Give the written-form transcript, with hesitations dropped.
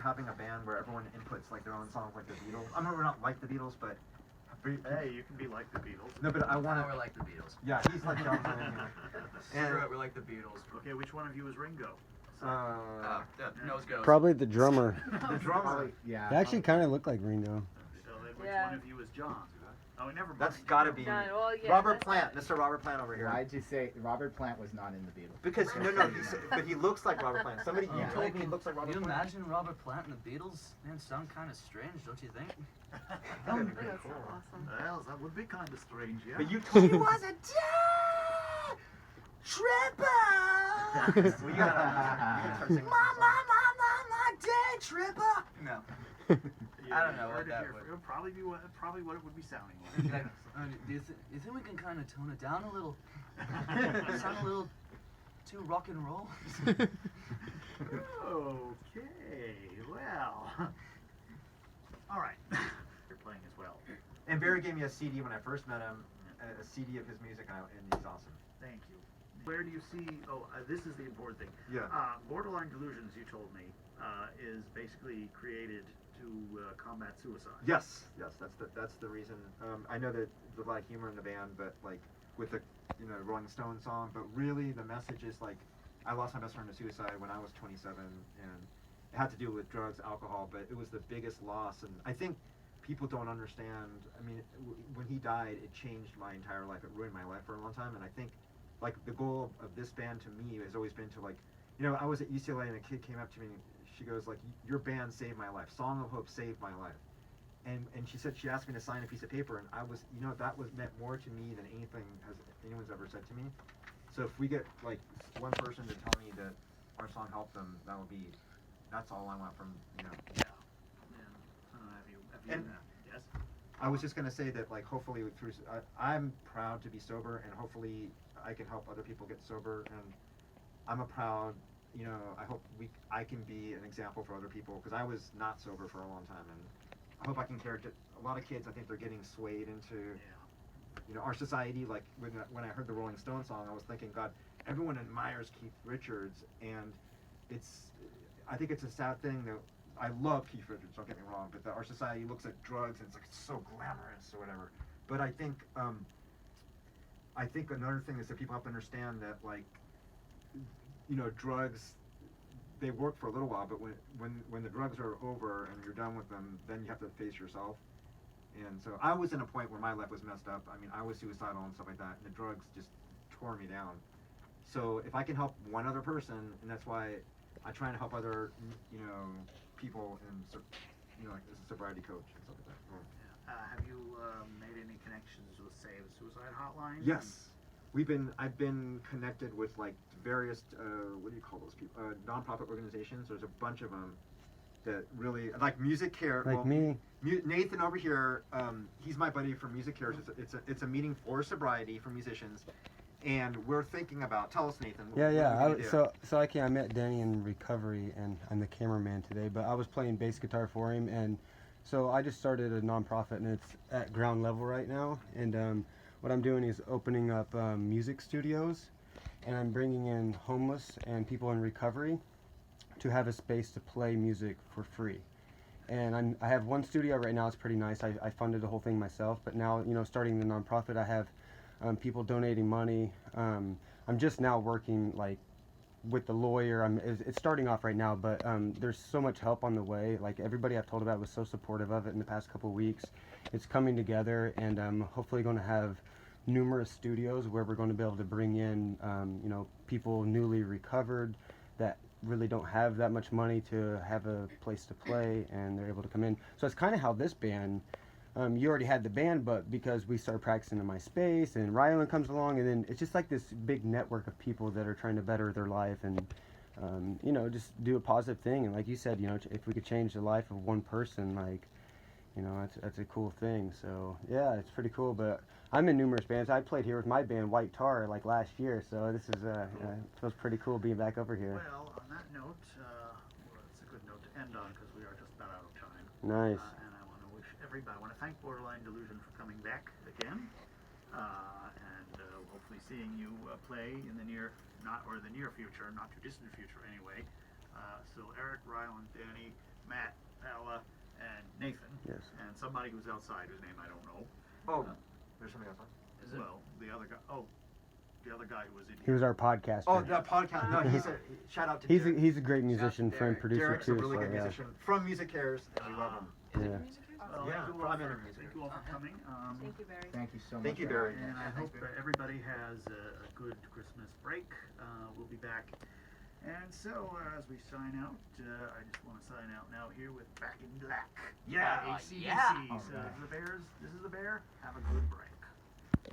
having a band where everyone inputs like their own songs, like the Beatles. I mean, we're not like the Beatles, but hey, you can be like the Beatles. No, but I want to. We're like the Beatles. Yeah, he's like John Lennon. And we're like the Beatles. Okay, which one of you is Ringo? Nose goes. Probably the drummer. The drummer. Yeah. They actually kind of look like Ringo. So then which one of you is John? Oh, never mind. That's gotta be John, well, yeah, Robert Plant, Mr. Robert Plant over here. Why'd you say Robert Plant was not in the Beatles? Because but he looks like Robert Plant. Somebody you told me he looks like Robert Can you Plant. imagine Robert Plant and the Beatles? Man, sound kind of strange, don't you think? That'd be pretty That's cool. awesome. Well, that would be kind of strange, yeah. But you told me he was a tripper. Well, you gotta start singing. My day tripper. No. Yeah, I don't know you what heard it that here. would- It would probably be what it would be sounding like. Do you think we can kind of tone it down a little? Sound a little too rock and roll? Okay, well. All right. You're playing as well. And Barry gave me a CD when I first met him, a CD of his music, and he's awesome. Thank you. Where do you see? This is the important thing. Yeah. Borderline delusions, you told me, is basically created to combat suicide. Yes, that's the reason. I know that there's a lot of humor in the band, but like with the Rolling Stone song, but really the message is like I lost my best friend to suicide when I was 27, and it had to do with drugs, alcohol, but it was the biggest loss, and I think people don't understand. I mean, when he died, it changed my entire life. It ruined my life for a long time, and I think like the goal of this band to me has always been to like, I was at UCLA and a kid came up to me. She goes like, your band saved my life. Song of Hope saved my life. And she said, she asked me to sign a piece of paper, and I was, that was meant more to me than anything anyone's ever said to me. So if we get like one person to tell me that our song helped them, that's all I want from, Yeah. And- yes? I was just gonna say that like hopefully through, I'm proud to be sober, and hopefully I can help other people get sober, and I'm a proud, I hope I can be an example for other people, because I was not sober for a long time, and I hope I can care to a lot of kids. I think they're getting swayed into, our society. Like when I heard the Rolling Stone song, I was thinking, God, everyone admires Keith Richards, and I think it's a sad thing that I love Keith Richards. Don't get me wrong, but that our society looks at drugs and it's like it's so glamorous or whatever. But I think another thing is that people have to understand that like, drugs, they work for a little while, but when the drugs are over and you're done with them, then you have to face yourself. And so I was in a point where my life was messed up. I mean, I was suicidal and stuff like that, and the drugs just tore me down. So if I can help one other person, and that's why I try to help other, people in, like as a sobriety coach and stuff like that. Have you made any connections with, say, the suicide hotline? Yes. I've been connected with like various, what do you call those people? Nonprofit organizations. There's a bunch of them that really, like Music Care. Like me. Nathan over here, he's my buddy from Music Care. It's a meeting for sobriety for musicians. And we're thinking about, tell us, Nathan. Yeah. I met Danny in recovery, and I'm the cameraman today, but I was playing bass guitar for him, and so I just started a nonprofit, and it's at ground level right now, and what I'm doing is opening up music studios, and I'm bringing in homeless and people in recovery to have a space to play music for free. And I have one studio right now. It's pretty nice. I funded the whole thing myself, but now, starting the nonprofit, I have people donating money. I'm just now working like with the lawyer. It's starting off right now, but there's so much help on the way. Like everybody I've told about was so supportive of it in the past couple of weeks. It's coming together, and I'm hopefully going to have numerous studios where we're going to be able to bring in people newly recovered that really don't have that much money to have a place to play, and they're able to come in. So it's kind of how this band, you already had the band, but because we started practicing in my space, and Ryland comes along, and then it's just like this big network of people that are trying to better their life and just do a positive thing. And like you said, if we could change the life of one person, like, that's a cool thing. So yeah, it's pretty cool. But I'm in numerous bands. I played here with my band White Tar like last year, so this is feels pretty cool being back over here. Well, on that note, it's a good note to end on, because we are just about out of time. Nice. And I want to wish everybody, I want to thank Borderline Delusion for coming back again, and hopefully seeing you play in the near future, not too distant future anyway. So Eric, Ryland, Danny, Matt, Ella, and Nathan. Yes. And somebody who's outside whose name I don't know. Oh, there's something else on. Is it? Well, the other guy. Oh, the other guy who was in. He was our podcaster. Oh, that podcast. No, he's a shout out to He's Derek. he's a great musician, Derek. friend, producer Derek's too. a really so, good yeah. musician from Music Cares, and we love him. Is Yeah. it music here? Well, Yeah, thank you all I'm for, in music. thank you all for coming. Thank you, Barry. Thank you so much. Thank you, for Barry. having us. And I hope everybody has a good Christmas break. We'll be back. And so, as we sign out, I just want to sign out now here with Back in Black. Yeah. by AC/DC. yeah. So this is the Bears. This is the Bear. Have a good break.